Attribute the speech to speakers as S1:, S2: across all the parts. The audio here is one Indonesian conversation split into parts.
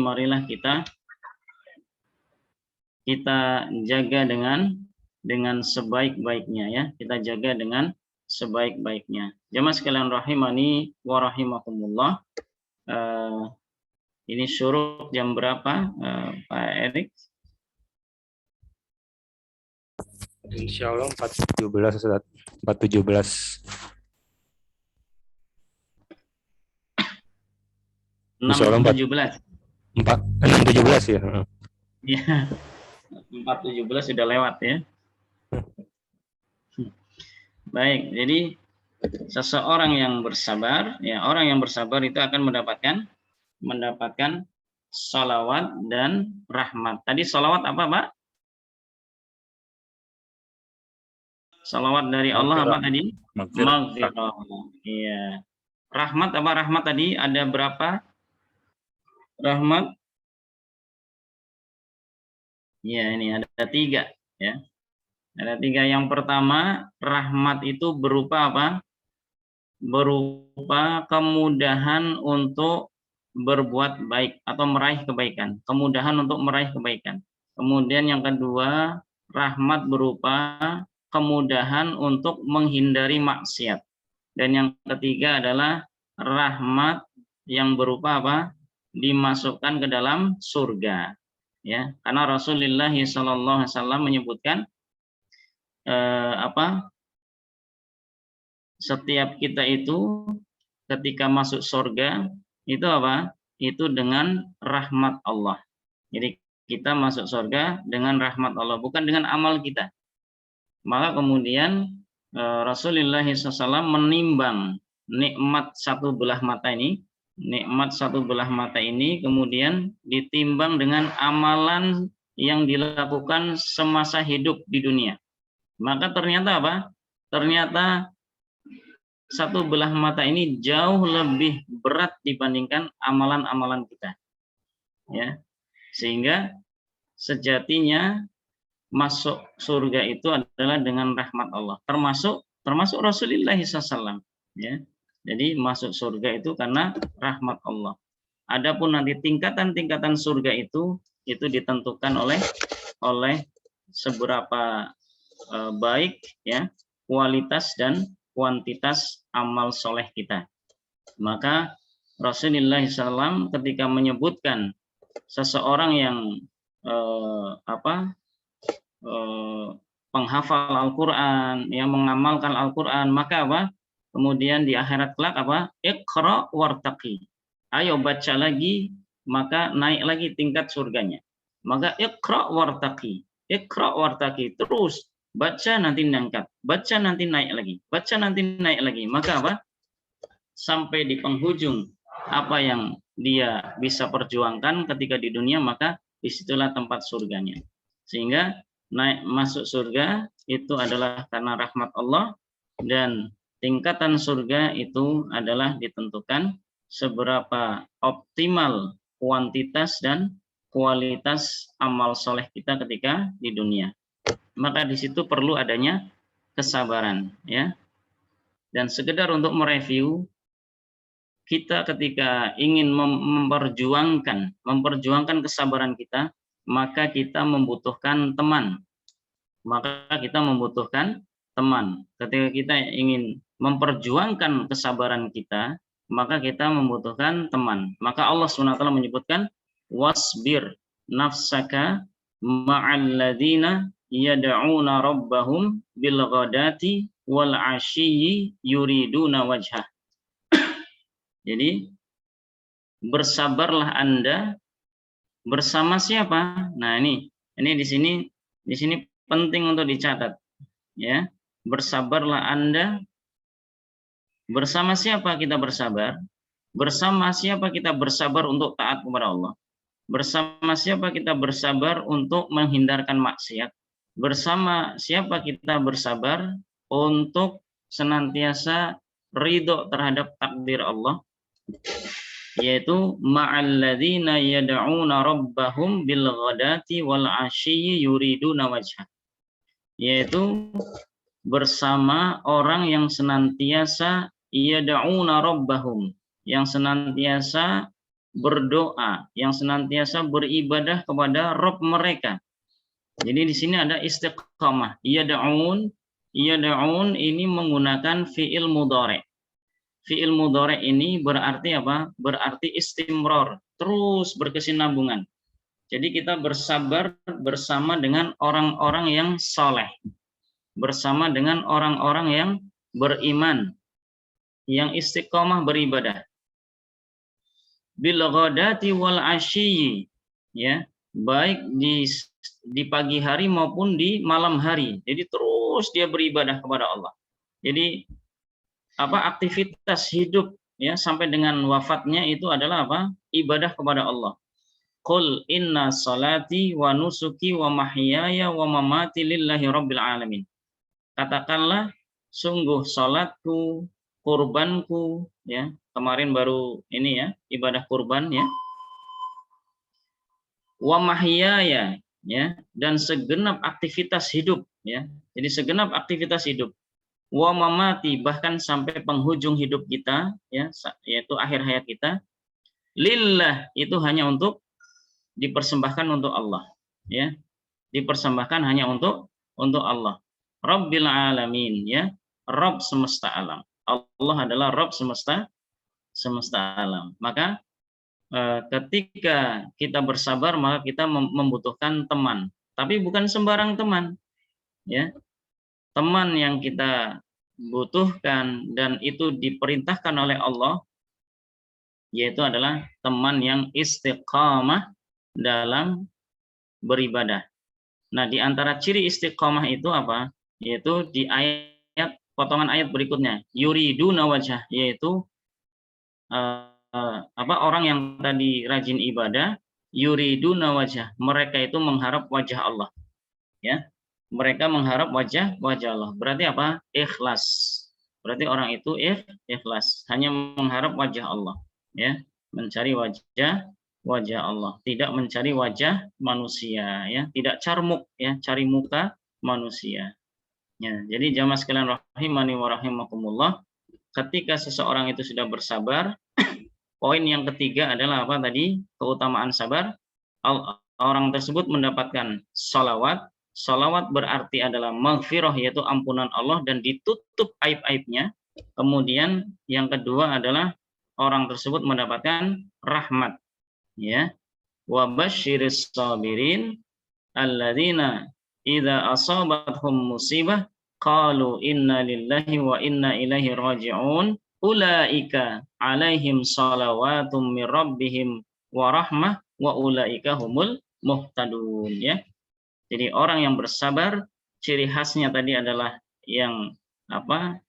S1: marilah kita jaga dengan sebaik-baiknya ya. Kita jaga dengan sebaik-baiknya. Jamaah sekalian rahimani wa rahimakumullah. Ini syuruk jam berapa, Pak Erik?
S2: Insya Allah 4.17 Ustaz. 4.17.
S1: 6.17.
S2: 6.17 ya.
S1: Iya. 4.17 sudah lewat ya. Baik, jadi seseorang yang bersabar, ya orang yang bersabar itu akan mendapatkan salawat dan rahmat. Tadi salawat apa, Pak? Salawat dari Allah apa tadi? Maghfirah. Iya. Rahmat apa rahmat tadi? Ada berapa? Rahmat? Ya, ini ada 3 ya. Ada 3. Yang pertama, rahmat itu berupa apa? Berupa kemudahan untuk berbuat baik atau meraih kebaikan. Kemudahan untuk meraih kebaikan. Kemudian yang kedua, rahmat berupa kemudahan untuk menghindari maksiat. Dan yang ketiga adalah rahmat yang berupa apa? Dimasukkan ke dalam surga. Ya, karena Rasulullah SAW menyebutkan setiap kita itu ketika masuk surga itu apa? Itu dengan rahmat Allah. Jadi kita masuk surga dengan rahmat Allah, bukan dengan amal kita. Maka kemudian Rasulullah SAW menimbang nikmat satu belah mata ini. Nikmat satu belah mata ini kemudian ditimbang dengan amalan yang dilakukan semasa hidup di dunia. Maka ternyata apa? Ternyata satu belah mata ini jauh lebih berat dibandingkan amalan-amalan kita. Ya. Sehingga sejatinya masuk surga itu adalah dengan rahmat Allah. Termasuk Rasulullah SAW. Ya. Jadi masuk surga itu karena rahmat Allah. Adapun nanti tingkatan-tingkatan surga itu ditentukan oleh seberapa baik ya kualitas dan kuantitas amal soleh kita. Maka Rasulullah SAW ketika menyebutkan seseorang yang penghafal Al-Quran, yang mengamalkan Al-Quran, maka apa? Kemudian di akhirat kelak apa? Iqra wartaqi. Ayo baca lagi, maka naik lagi tingkat surganya. Maka iqra wartaqi. Iqra wartaqi. Terus baca nanti diangkat, baca nanti naik lagi, baca nanti naik lagi. Maka apa? Sampai di penghujung apa yang dia bisa perjuangkan ketika di dunia, maka disitulah tempat surganya. Sehingga masuk surga itu adalah karena rahmat Allah, dan tingkatan surga itu adalah ditentukan seberapa optimal kuantitas dan kualitas amal soleh kita ketika di dunia. Maka di situ perlu adanya kesabaran ya. Dan sekedar untuk mereview, kita ketika ingin memperjuangkan kesabaran kita, maka kita membutuhkan teman. Ketika kita ingin memperjuangkan kesabaran kita, maka kita membutuhkan teman. Maka Allah SWT menyebutkan wasbir nafsaka ma'al ladzina yad'una rabbahum bil ghadati wal 'ashyi yuriduna wajhah. Jadi bersabarlah Anda bersama siapa? Nah, ini di sini penting untuk dicatat ya. Bersabarlah Anda bersama siapa kita bersabar? Bersama siapa kita bersabar untuk taat kepada Allah? Bersama siapa kita bersabar untuk menghindarkan maksiat? Bersama siapa kita bersabar untuk senantiasa ridho terhadap takdir Allah? Yaitu ma'alladzina yad'una rabbahum bil ghadati wal 'ashyi yuriduna wajhah. Yaitu bersama orang yang senantiasa yad'una rabbahum, yang senantiasa berdoa, yang senantiasa beribadah kepada Rabb mereka. Jadi di sini ada istiqamah. Yad'un ini menggunakan fi'il mudhari'. Fi'il mudhari' ini berarti apa? Berarti istimror, terus berkesinambungan. Jadi kita bersabar bersama dengan orang-orang yang saleh, bersama dengan orang-orang yang beriman, yang istiqamah beribadah. Bil ghadati wal asyi, ya, baik di pagi hari maupun di malam hari. Jadi terus dia beribadah kepada Allah. Jadi apa, aktivitas hidup ya sampai dengan wafatnya itu adalah apa? Ibadah kepada Allah. Qul inna salati wa nusuki wa mahyaya wa mamati lillahi rabbil alamin. Katakanlah, sungguh salatku, kurbanku, ya, kemarin baru ini ya, ibadah kurban ya. Wa mahyaya, ya, dan segenap aktivitas hidup ya. Jadi segenap aktivitas hidup. Wa mamati, bahkan sampai penghujung hidup kita ya, yaitu akhir hayat kita. Lillah, itu hanya untuk dipersembahkan untuk Allah ya, dipersembahkan hanya untuk Allah. Rabbil alamin, ya, Rabb semesta alam. Allah adalah Rabb semesta alam. Maka ketika kita bersabar, maka kita membutuhkan teman, tapi bukan sembarang teman ya. Teman yang kita butuhkan dan itu diperintahkan oleh Allah, yaitu adalah teman yang istiqamah dalam beribadah. Nah, di antara ciri istiqamah itu apa? Yaitu di ayat, potongan ayat berikutnya, yuriduna wajah, yaitu orang yang tadi rajin ibadah, yuriduna wajah, mereka itu mengharap wajah Allah. Ya. Mereka mengharap wajah Allah. Berarti apa? Ikhlas. Berarti orang itu ikhlas, hanya mengharap wajah Allah, ya. Mencari wajah Allah, tidak mencari wajah manusia ya, tidak carmuk ya, cari muka manusia. Ya, jadi jamaah sekalian rahimani wa rahimakumullah, ketika seseorang itu sudah bersabar, poin yang ketiga adalah apa tadi? Keutamaan sabar. Orang tersebut mendapatkan salawat. Salawat berarti adalah maghfirah, yaitu ampunan Allah dan ditutup aib-aibnya. Kemudian yang kedua adalah orang tersebut mendapatkan rahmat. Ya, wa basyiris sabirin alladzina idza asabathum musibah qalu inna lillahi wa inna ilaihi raji'un ulaika alaihim salawatum mir rabbihim wa rahmah wa ulaika humul muhtadun ya. Jadi orang yang bersabar, ciri khasnya tadi adalah yang apa?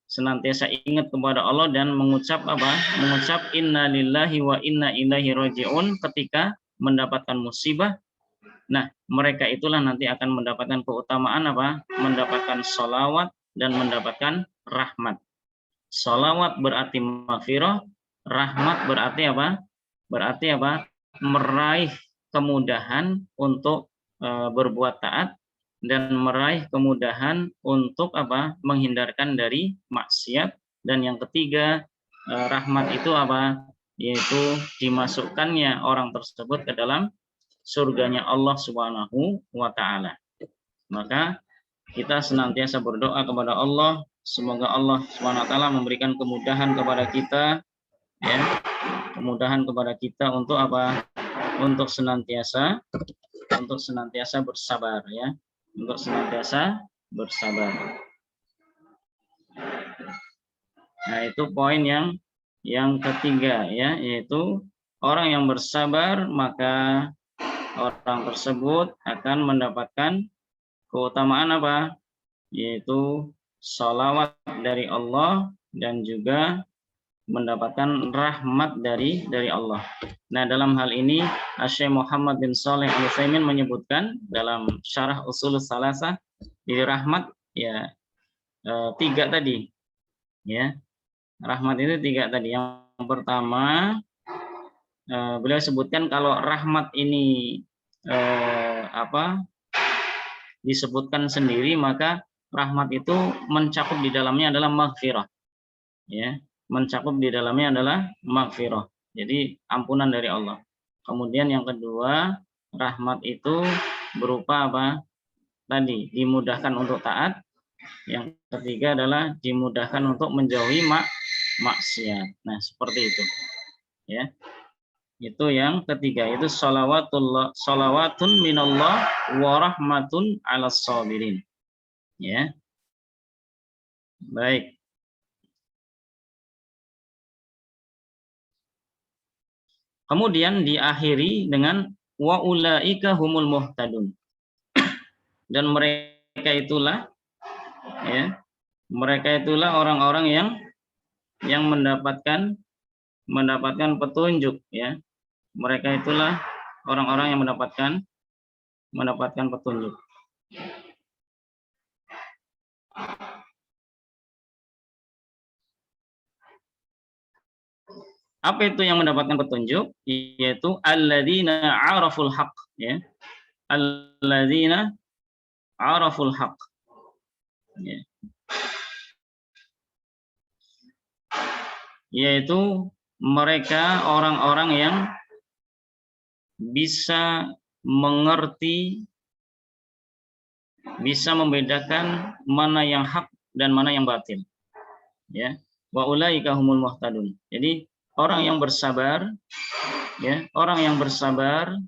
S1: Senantiasa ingat kepada Allah dan mengucap apa? Mengucap inna lillahi wa inna ilaihi raji'un ketika mendapatkan musibah. Nah, mereka itulah nanti akan mendapatkan keutamaan apa? Mendapatkan sholawat dan mendapatkan rahmat. Sholawat berarti maghfirah, rahmat berarti apa? Berarti apa? Meraih kemudahan untuk berbuat taat dan meraih kemudahan untuk apa? Menghindarkan dari maksiat. Dan yang ketiga, rahmat itu apa? Yaitu dimasukkannya orang tersebut ke dalam surganya Allah Subhanahu wa taala. Maka kita senantiasa berdoa kepada Allah, semoga Allah Subhanahu wa taala memberikan kemudahan kepada kita ya. Kemudahan kepada kita untuk apa? Untuk senantiasa bersabar ya. Untuk senantiasa bersabar. Nah, itu poin yang ketiga ya, yaitu orang yang bersabar maka orang tersebut akan mendapatkan keutamaan apa? Yaitu sholawat dari Allah dan juga mendapatkan rahmat dari Allah. Nah, dalam hal ini Syekh Muhammad bin Shalih Al-Utsaimin menyebutkan dalam Syarah Ushulus Salasah, jadi rahmat ya tiga tadi. Ya. Rahmat itu tiga tadi. Yang pertama beliau sebutkan kalau rahmat ini disebutkan sendiri, maka rahmat itu mencakup di dalamnya adalah maghfirah. Ya, mencakup di dalamnya adalah maghfirah. Jadi ampunan dari Allah. Kemudian yang kedua, rahmat itu berupa apa? Tadi dimudahkan untuk taat. Yang ketiga adalah dimudahkan untuk menjauhi maksiat. Nah, seperti itu. Ya. Itu yang ketiga, itu salawatun minallah wa rahmatun 'alas sabirin. Ya. Baik. Kemudian diakhiri dengan wa ulaika humul muhtadun. Dan mereka itulah ya, mereka itulah orang-orang yang mendapatkan petunjuk ya. Mereka itulah orang-orang yang mendapatkan petunjuk. Apa itu yang mendapatkan petunjuk? Yaitu alladzina 'araful haqq ya. Alladzina 'araful haqq. Ya. Yaitu mereka orang-orang yang bisa mengerti, bisa membedakan mana yang hak dan mana yang batil. Ya. Wa ulaika humul muhtadun. Jadi orang yang bersabar ya, orang yang bersabar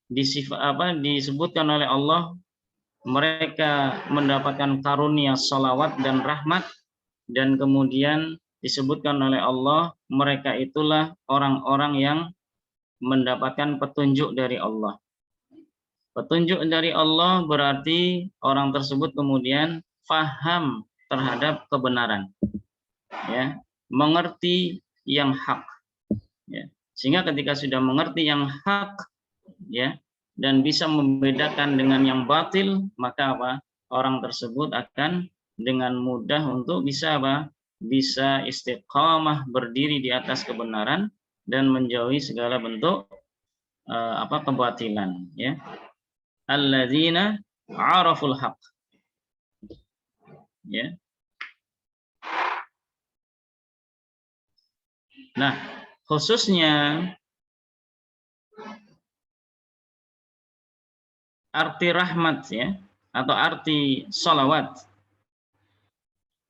S1: disebutkan oleh Allah mereka mendapatkan karunia salawat dan rahmat, dan kemudian disebutkan oleh Allah mereka itulah orang-orang yang mendapatkan petunjuk dari Allah. Petunjuk dari Allah berarti orang tersebut kemudian faham terhadap kebenaran. Ya, mengerti yang hak. Ya. Sehingga ketika sudah mengerti yang hak ya, dan bisa membedakan dengan yang batil, maka apa? Orang tersebut akan dengan mudah untuk bisa apa? Bisa istiqamah, berdiri di atas kebenaran dan menjauhi segala bentuk kebatilan ya. Alladzina 'araful haq. Ya. Nah, khususnya arti rahmat ya, atau arti salawat.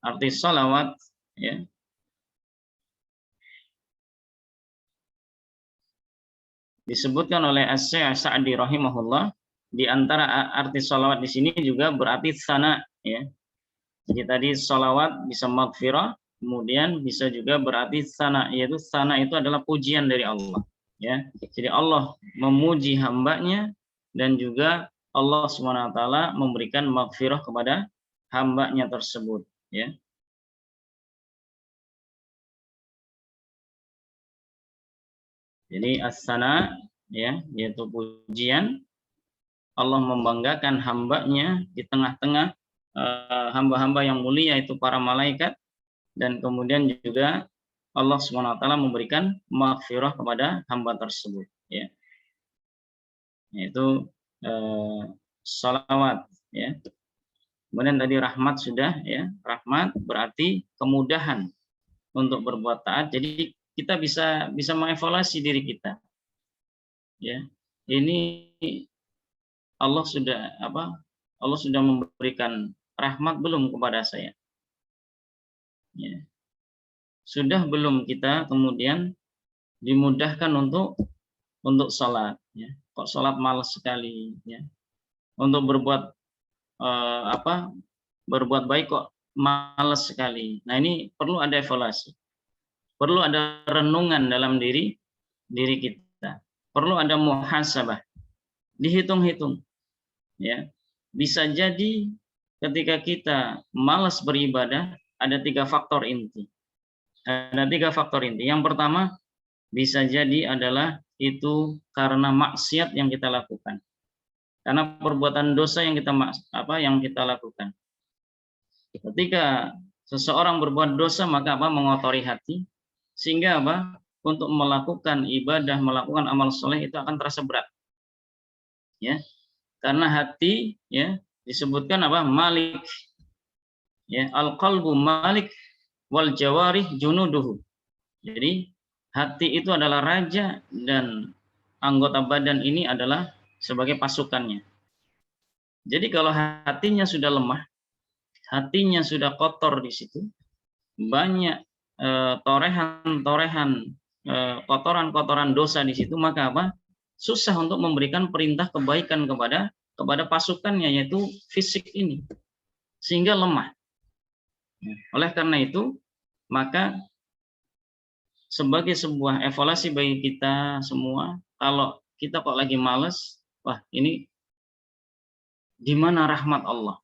S1: Arti salawat ya. Disebutkan oleh Asy-Syaikh Sa'di rahimahullah, di antara arti salawat di sini juga berarti sana ya. Jadi tadi salawat bisa maghfirah, kemudian bisa juga berarti sana, yaitu sana itu adalah pujian dari Allah ya. Jadi Allah memuji hambanya dan juga Allah SWT memberikan maghfirah kepada hambanya tersebut ya. Jadi as-sana ya, yaitu pujian. Allah membanggakan hambanya di tengah-tengah hamba-hamba yang mulia itu para malaikat, dan kemudian juga Allah SWT memberikan maghfirah kepada hamba tersebut ya. Yaitu salawat ya. Kemudian tadi rahmat sudah ya. Rahmat berarti kemudahan untuk berbuat taat. Jadi kita bisa mengevaluasi diri kita. Ya. Ini Allah sudah memberikan rahmat belum kepada saya? Ya. Sudah belum kita kemudian dimudahkan untuk salat ya. Kok salat malas sekali ya. Untuk berbuat berbuat baik kok malas sekali. Nah, ini perlu ada evaluasi. Perlu ada renungan dalam diri kita. Perlu ada muhasabah. Dihitung-hitung. Ya. Bisa jadi ketika kita malas beribadah ada 3 faktor inti. Ada 3 faktor inti. Yang pertama bisa jadi adalah itu karena maksiat yang kita lakukan. Karena perbuatan dosa yang kita lakukan. Ketika seseorang berbuat dosa maka mengotori hati, sehingga untuk melakukan ibadah, melakukan amal soleh itu akan terasa berat. Ya. Karena hati ya disebutkan malik. Ya, al-qalbu malik wal jawarih junuduhu. Jadi Hati itu adalah raja dan anggota badan ini adalah sebagai pasukannya. Jadi kalau hatinya sudah lemah, hatinya sudah kotor di situ, banyak torehan-torehan, kotoran-kotoran dosa di situ, maka apa? Susah untuk memberikan perintah kebaikan kepada pasukannya, yaitu fisik ini, sehingga lemah. Oleh karena itu, maka sebagai sebuah evaluasi bagi kita semua, kalau kita kok lagi males, wah ini di mana rahmat Allah?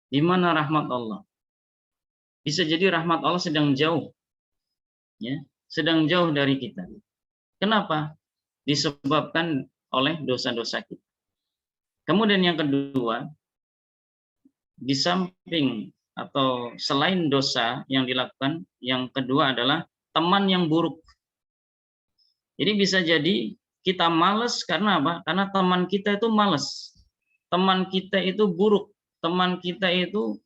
S1: Di mana rahmat Allah? Bisa jadi rahmat Allah sedang jauh, ya, sedang jauh dari kita. Kenapa? Disebabkan oleh dosa-dosa kita. Kemudian yang kedua, di samping atau selain dosa yang dilakukan, yang kedua adalah teman yang buruk. Jadi bisa jadi kita malas karena apa? Karena teman kita itu malas. Teman kita itu buruk. Teman kita itu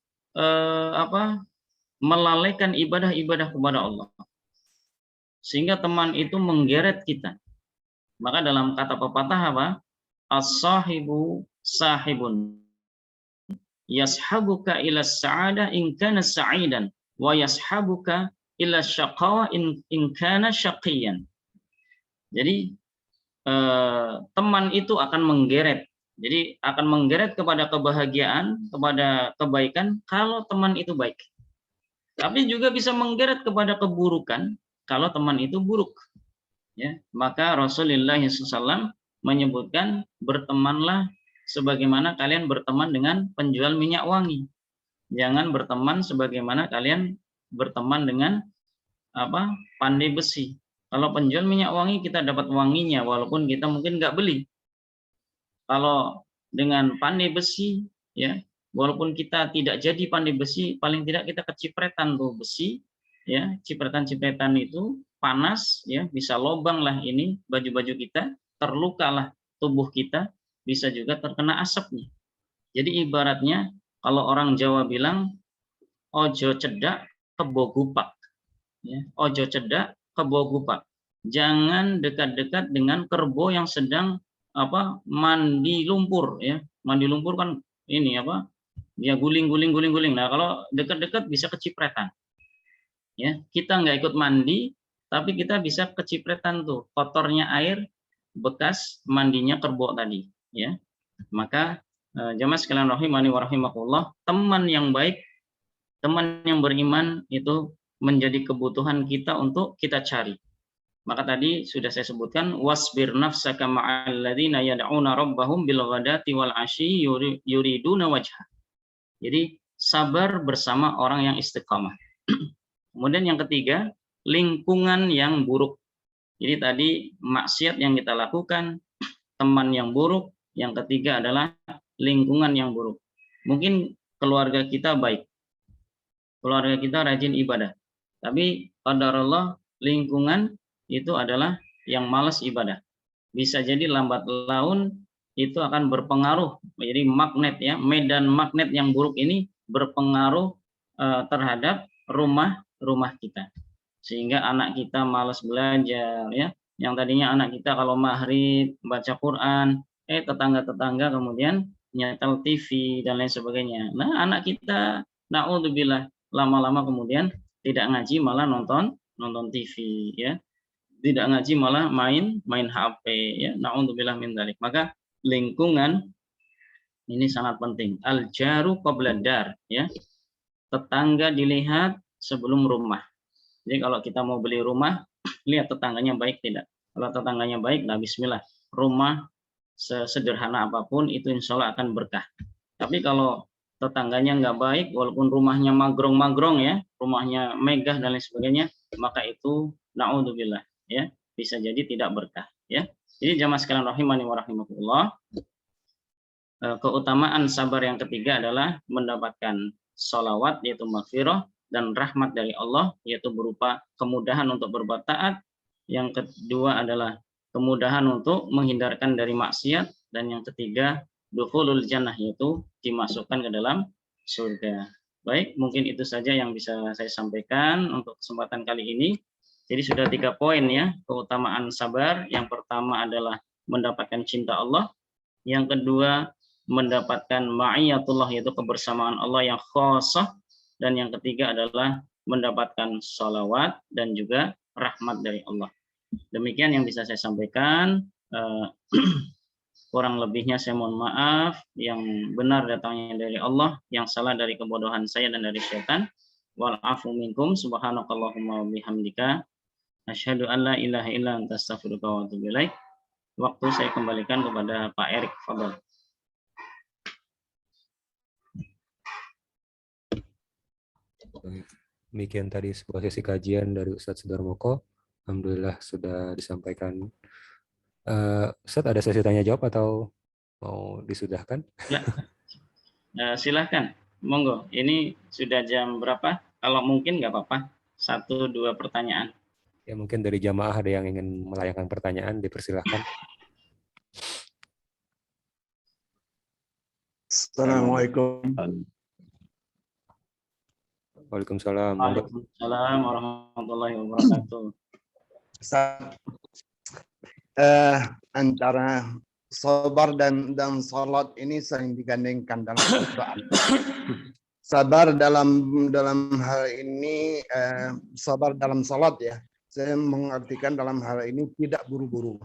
S1: melalaikan ibadah-ibadah kepada Allah. Sehingga teman itu menggeret kita. Maka dalam kata pepatah apa? As-sahibu sahibun. Yashabuka ila sa'adah in kana sa'idan wa yashabuka ila syaqawa in kana syaqiyan. Jadi teman itu akan menggeret. Jadi akan menggeret kepada kebahagiaan, kepada kebaikan kalau teman itu baik. Tapi juga bisa menggeret kepada keburukan kalau teman itu buruk. Ya, maka Rasulullah SAW menyebutkan bertemanlah sebagaimana kalian berteman dengan penjual minyak wangi. Jangan berteman sebagaimana kalian berteman dengan pandai besi. Kalau penjual minyak wangi kita dapat wanginya walaupun kita mungkin nggak beli. Kalau dengan pandai besi, ya, walaupun kita tidak jadi pandai besi, paling tidak kita kecipretan tuh besi, ya, cipretan-cipretan itu panas, ya, bisa lobang lah ini baju-baju kita, terlukalah tubuh kita, bisa juga terkena asapnya. Jadi ibaratnya kalau orang Jawa bilang ojo cedak kebo gupak, ya, ojo cedak kebo gupak. Jangan dekat-dekat dengan kerbau yang sedang mandi lumpur, ya. Mandi lumpur kan ini dia guling. Nah, kalau dekat-dekat bisa kecipretan. Ya, kita nggak ikut mandi, tapi kita bisa kecipretan tuh kotornya air bekas mandinya kerbau tadi, ya. Maka jamaah sekalian rahimani wa rahimakumullah, teman yang baik, teman yang beriman itu menjadi kebutuhan kita untuk kita cari. Maka tadi sudah saya sebutkan wasbir nafsaka ma'al ladzina yad'una rabbahum bil ghadati wal 'ashyi yuriduna wajha. Jadi sabar bersama orang yang istiqamah. Kemudian yang ketiga, lingkungan yang buruk. Jadi tadi maksiat yang kita lakukan, teman yang buruk, yang ketiga adalah lingkungan yang buruk. Mungkin keluarga kita baik. Keluarga kita rajin ibadah. Tapi qadarullah lingkungan itu adalah yang malas ibadah. Bisa jadi lambat laun itu akan berpengaruh. Jadi magnet, ya, medan magnet yang buruk ini berpengaruh terhadap rumah kita. Sehingga anak kita malas belajar, ya. Yang tadinya anak kita kalau maghrib baca Quran, tetangga-tetangga kemudian nyetel TV dan lain sebagainya. Nah, anak kita naudzubillah lama-lama kemudian tidak ngaji malah nonton TV, ya. Tidak ngaji malah main HP, ya. Naudzubillah min dzalik. Maka lingkungan ini sangat penting. Al jaru qabla dar, ya. Tetangga dilihat sebelum rumah. Jadi kalau kita mau beli rumah, lihat tetangganya baik tidak. Kalau tetangganya baik, nah bismillah. Rumah sesederhana apapun itu insya Allah akan berkah. Tapi kalau tetangganya nggak baik, walaupun rumahnya magrong-magrong, ya, rumahnya megah dan lain sebagainya, maka itu naudzubillah, ya, bisa jadi tidak berkah, ya. Jadi jamaah sekalian rahimani wa rahimakumullah, keutamaan sabar yang ketiga adalah mendapatkan sholawat yaitu maghfirah dan rahmat dari Allah yaitu berupa kemudahan untuk berbuat taat. Yang kedua adalah kemudahan untuk menghindarkan dari maksiat, dan yang ketiga dukhulul jannah yaitu dimasukkan ke dalam surga. Baik, mungkin itu saja yang bisa saya sampaikan untuk kesempatan kali ini. Jadi sudah 3 poin ya, keutamaan sabar. Yang pertama adalah mendapatkan cinta Allah. Yang kedua, mendapatkan ma'iyatullah, yaitu kebersamaan Allah yang khasah. Dan yang ketiga adalah mendapatkan salawat dan juga rahmat dari Allah. Demikian yang bisa saya sampaikan. Kurang lebihnya saya mohon maaf. Yang benar datangnya dari Allah, yang salah dari kebodohan saya dan dari syaitan. Wal afu minkum, subhanakallahumma wa bihamdika, asyhadu an la ilaha illa anta astaghfiruka wa atubu ilaik. Waktu saya kembalikan kepada Pak Erik, fadhil.
S2: Demikian tadi sebuah sesi kajian dari Ustadz Sudarmoko. Alhamdulillah sudah disampaikan. Ustadz, ada sesi tanya jawab atau mau disudahkan?
S1: Ya, silahkan, monggo. Ini sudah jam berapa? Kalau mungkin nggak apa-apa, 1-2 pertanyaan.
S2: Ya, mungkin dari jamaah ada yang ingin melayangkan pertanyaan, dipersilahkan.
S3: Assalamualaikum.
S2: Waalaikumsalam.
S1: Waalaikumsalam warahmatullahi wabarakatuh.
S3: Antara sabar dan salat ini sering digandengkan dalam Al-Quran. Sabar dalam hal ini, sabar dalam salat ya. Saya mengartikan dalam hal ini tidak buru-buru.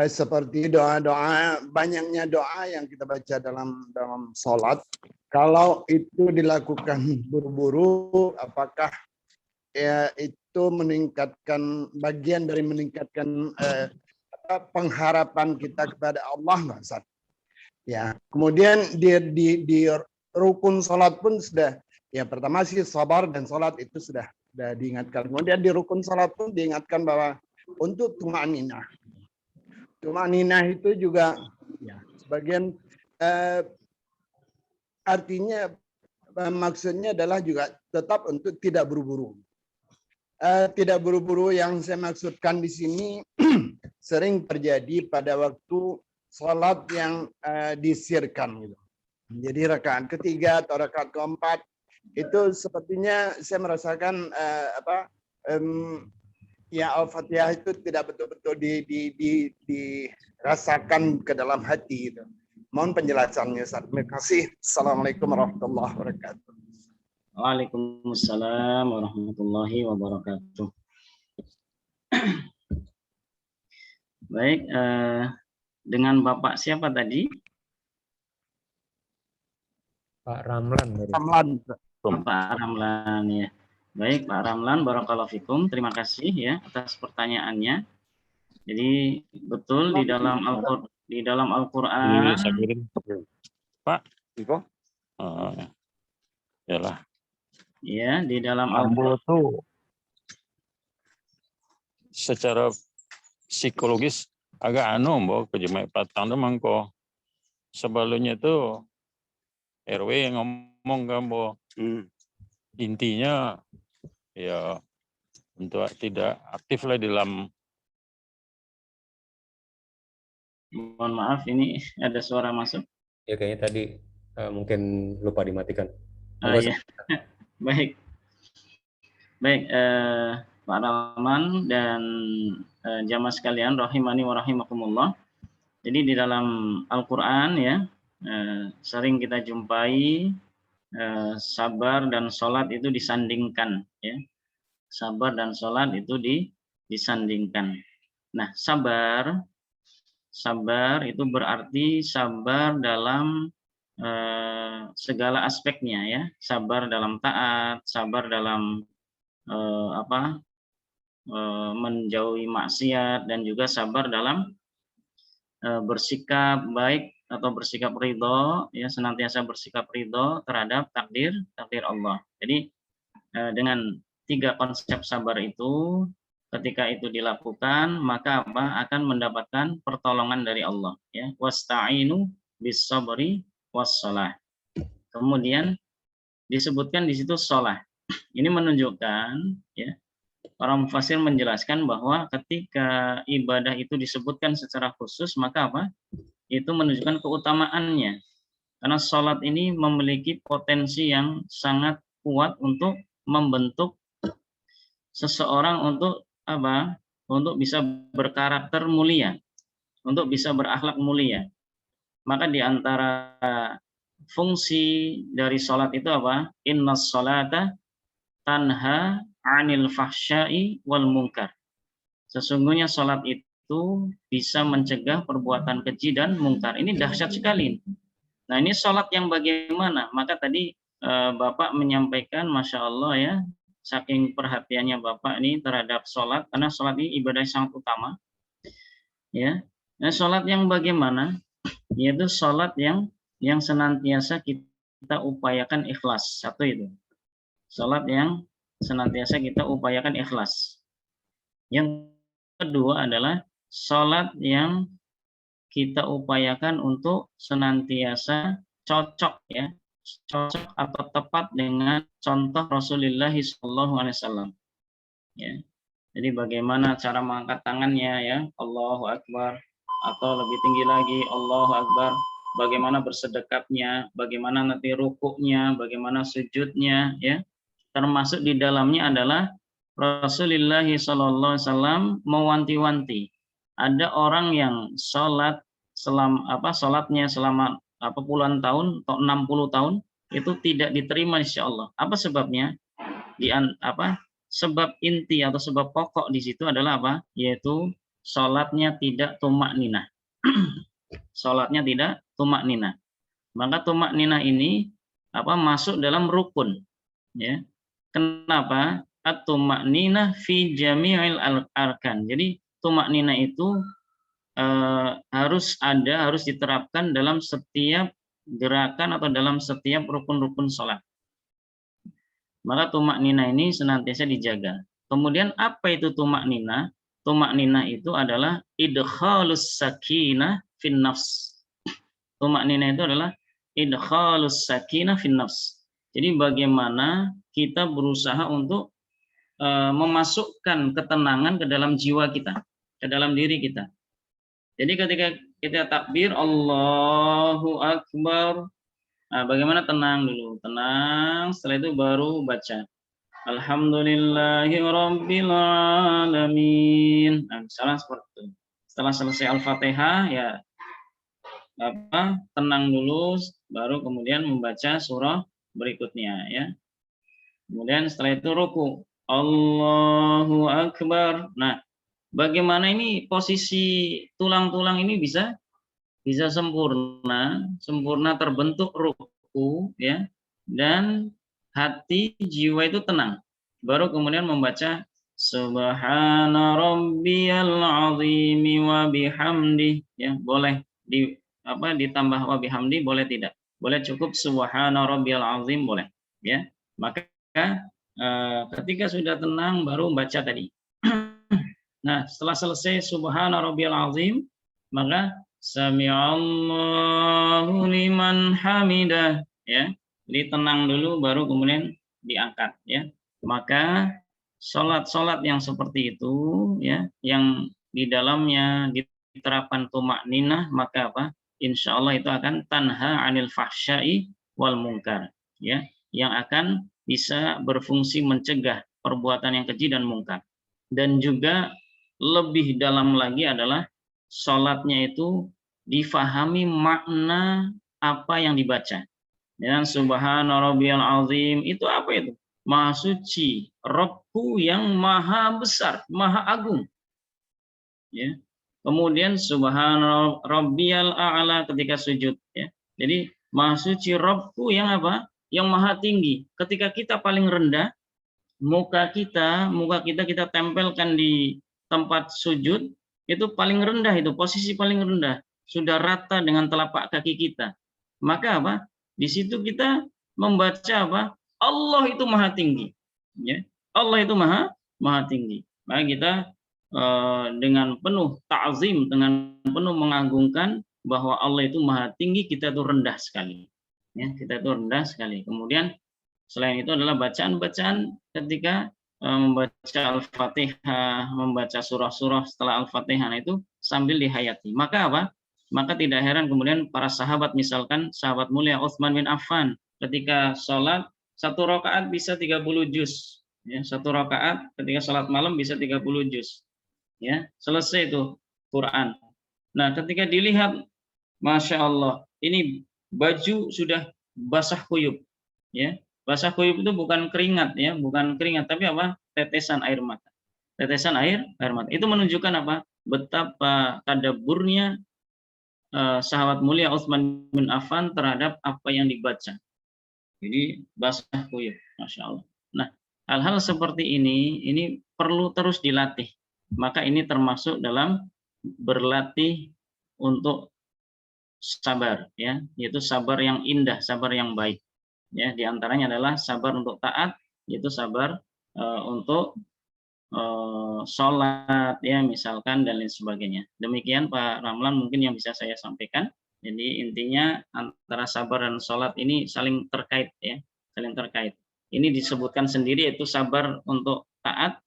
S3: Seperti doa-doa, banyaknya doa yang kita baca dalam salat. Kalau itu dilakukan buru-buru, apakah ya itu meningkatkan, bagian dari meningkatkan pengharapan kita kepada Allah, nggak Ustaz? Ya, kemudian di rukun salat pun sudah, ya pertama sih sabar dan salat itu sudah diingatkan. Kemudian di rukun salat pun diingatkan bahwa untuk tumaninah. Tumaninah itu juga ya sebagian artinya maksudnya adalah juga tetap untuk tidak buru-buru. Tidak buru-buru yang saya maksudkan di sini sering terjadi pada waktu sholat yang disirkan gitu. Jadi rakaat ketiga atau rakaat keempat itu sepertinya saya merasakan ya Al-Fatihah itu tidak betul-betul dirasakan ke dalam hati gitu. Mohon penjelasannya Ustaz. Terima kasih. Assalamualaikum warahmatullahi wabarakatuh.
S1: Waalaikumsalam warahmatullahi wabarakatuh. Baik, dengan Bapak siapa tadi?
S2: Pak Ramlan.
S1: Pak Ramlan ya. Baik, Pak Ramlan, barakallahu fikum. Terima kasih ya atas pertanyaannya. Jadi betul di dalam Al-Qur'an.
S4: Pak, Iko? Yalah.
S1: Ya, di dalam
S4: Ambo tuh secara psikologis agak mbok kejemai patang demang kok. Sebelumnya tuh RW yang ngomong kan bo. Intinya ya untuk tidak aktif lah dalam.
S1: Mohon maaf, ini ada suara masuk.
S2: Ya, kayaknya tadi mungkin lupa dimatikan.
S1: Ya. Baik, Pak Rahman dan jamaah sekalian, rahimani wa rahimakumullah. Jadi di dalam Al-Quran ya, sering kita jumpai sabar dan sholat itu disandingkan ya. Sabar dan sholat itu disandingkan. Nah, sabar itu berarti sabar dalam segala aspeknya ya, sabar dalam taat, sabar dalam menjauhi maksiat, dan juga sabar dalam bersikap baik atau bersikap ridho ya, senantiasa bersikap ridho terhadap takdir Allah. Jadi dengan 3 konsep sabar itu, ketika itu dilakukan maka akan mendapatkan pertolongan dari Allah ya. Wasta'inu bis sabri wassalah. Kemudian disebutkan di situ sholah. Ini menunjukkan ya, para mufassir menjelaskan bahwa ketika ibadah itu disebutkan secara khusus, maka itu menunjukkan keutamaannya. Karena sholat ini memiliki potensi yang sangat kuat untuk membentuk seseorang untuk apa? Untuk bisa berkarakter mulia, untuk bisa berakhlak mulia. Maka di antara fungsi dari sholat itu apa? Innas sholata tanha 'anil fahsya'i wal munkar. Sesungguhnya sholat itu bisa mencegah perbuatan keji dan mungkar. Ini dahsyat sekali. Nah, ini sholat yang bagaimana? Maka tadi Bapak menyampaikan, Masya Allah ya, saking perhatiannya Bapak ini terhadap sholat, karena sholat ini ibadah yang sangat utama. Ya, nah, sholat yang bagaimana? Yaitu sholat yang senantiasa kita upayakan ikhlas. Satu itu. Sholat yang senantiasa kita upayakan ikhlas. Yang kedua adalah sholat yang kita upayakan untuk senantiasa cocok ya, cocok atau tepat dengan contoh Rasulullah SAW. Ya. Jadi bagaimana cara mengangkat tangannya ya, Allahu Akbar, atau lebih tinggi lagi Allahu Akbar, bagaimana bersedekapnya, bagaimana nanti rukuknya, bagaimana sujudnya ya. Termasuk di dalamnya adalah Rasulullah SAW mewanti-wanti. Ada orang yang sholatnya selama puluhan tahun atau 60 tahun itu tidak diterima insya Allah. Apa sebabnya? Sebab inti atau sebab pokok di situ adalah apa? Yaitu sholatnya tidak tumak ninah. Sholatnya tidak tumak ninah. Maka tumak ninah ini masuk dalam rukun. Ya. Kenapa? At-tumak ninah fi jami'il arkan. Jadi tumak ninah itu harus diterapkan dalam setiap gerakan atau dalam setiap rukun-rukun sholat. Maka tumak nina ini senantiasa dijaga. Kemudian apa itu tumak nina? Tumak nina itu adalah idkhalus sakinah fin nafs. Tumak nina itu adalah idkhalus sakinah fin nafs. Jadi bagaimana kita berusaha untuk memasukkan ketenangan ke dalam jiwa kita, ke dalam diri kita. Jadi ketika kita takbir Allahu Akbar, nah, bagaimana tenang dulu, tenang. Setelah itu baru baca Alhamdulillahirabbil alamin. Nah, misalnya seperti itu. Setelah selesai Al-Fatihah ya tenang dulu, baru kemudian membaca surah berikutnya ya. Kemudian setelah itu ruku, Allahu Akbar. Nah, bagaimana ini posisi tulang-tulang ini bisa sempurna terbentuk ruku ya, dan hati jiwa itu tenang. Baru kemudian membaca Subhana rabbiyal azim wa bihamdi ya, boleh ditambah wa bihamdi, boleh tidak? Boleh cukup Subhana rabbiyal azim, boleh ya. Maka ketika sudah tenang baru baca tadi. Nah, setelah selesai Subhana rabbiyal azim, maka Sami'allahu liman hamidah ya. Jadi tenang dulu baru kemudian diangkat ya. Maka salat yang seperti itu ya, yang di dalamnya diterapkan tumak ninah, maka insya Allah itu akan tanha 'anil fahsya'i wal munkar ya, yang akan bisa berfungsi mencegah perbuatan yang keji dan mungkar. Dan juga lebih dalam lagi adalah sholatnya itu difahami makna apa yang dibaca. Dan Subhana rabbiyal azim itu apa itu? Maha suci, Rabbku yang maha besar, maha agung. Ya. Kemudian Subhana rabbiyal a'la ketika sujud ya. Jadi maha suci Rabbku yang apa? Yang maha tinggi. Ketika kita paling rendah, muka kita kita tempelkan di tempat sujud, itu paling rendah, itu posisi paling rendah, sudah rata dengan telapak kaki kita. Maka di situ kita membaca Allah itu maha tinggi ya. Allah itu maha tinggi. Maka kita dengan penuh ta'zim, dengan penuh mengagungkan bahwa Allah itu maha tinggi, kita itu rendah sekali ya, kita itu rendah sekali. Kemudian selain itu adalah bacaan-bacaan ketika membaca Al-Fatihah, membaca surah-surah setelah Al-Fatihah itu sambil dihayati. Maka maka tidak heran kemudian para sahabat, misalkan sahabat mulia Utsman bin Affan, ketika sholat 1 rakaat bisa 30 juz Ya, 1 rakaat ketika salat malam bisa 30 juz. Ya, selesai itu Quran. Nah, ketika dilihat, Masya Allah, ini baju sudah basah kuyup. Ya, basah kuyup itu bukan keringat ya, bukan keringat, tapi apa? Tetesan air mata. Tetesan air mata. Itu menunjukkan apa? Betapa tadaburnya sahabat mulia Utsman bin Affan terhadap apa yang dibaca. Jadi basah kuyup, Masya Allah. Nah, hal-hal seperti ini perlu terus dilatih. Maka ini termasuk dalam berlatih untuk sabar, ya, yaitu sabar yang indah, sabar yang baik. Ya, diantaranya adalah sabar untuk taat, yaitu sabar untuk sholat, ya, misalkan, dan lain sebagainya. Demikian Pak Ramlan mungkin yang bisa saya sampaikan. Jadi intinya antara sabar dan sholat ini saling terkait, ya, saling terkait. Ini disebutkan sendiri yaitu sabar untuk taat,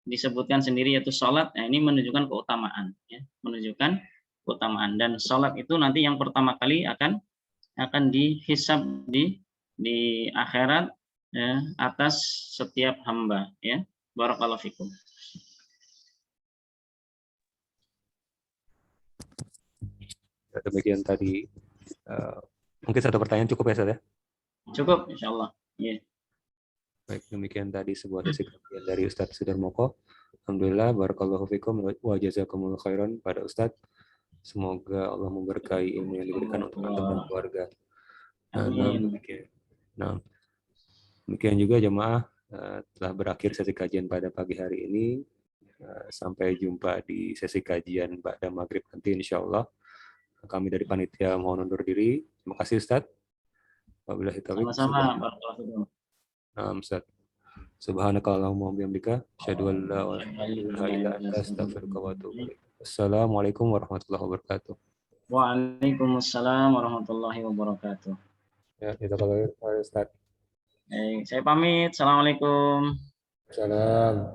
S1: disebutkan sendiri yaitu sholat. Nah, ini menunjukkan keutamaan, ya, menunjukkan keutamaan. Dan sholat itu nanti yang pertama kali akan dihisab di akhirat, ya, atas setiap hamba, ya. Barakallahu fikum.
S2: Demikian tadi. Mungkin satu pertanyaan cukup ya, Ustaz ya?
S1: Cukup, insya Allah. Yeah.
S2: Baik, demikian tadi sebuah sesi kajian dari Ustadz Sudarmoko. Alhamdulillah, barakallahu fikum wa jazakumullah khairan pada Ustadz. Semoga Allah memberkahi ilmu yang diberikan untuk antum dan keluarga. Demikian juga jemaah, telah berakhir sesi kajian pada pagi hari ini. Sampai jumpa di sesi kajian pada maghrib nanti insya Allah. Kami dari panitia mohon undur diri. Terima kasih Ustadz. Wabillahi taufiq.
S1: Sama-sama.
S2: Ustadz. Subhanakallahumma wa bihamdika asyhadu an la ilaha illa anta astaghfiruka wa atubu ilaik. Assalamualaikum warahmatullahi wabarakatuh.
S1: Waalaikumsalam warahmatullahi wabarakatuh.
S2: Ya, kita kalau Ustadz.
S1: Saya pamit. Assalamualaikum.
S2: Salam.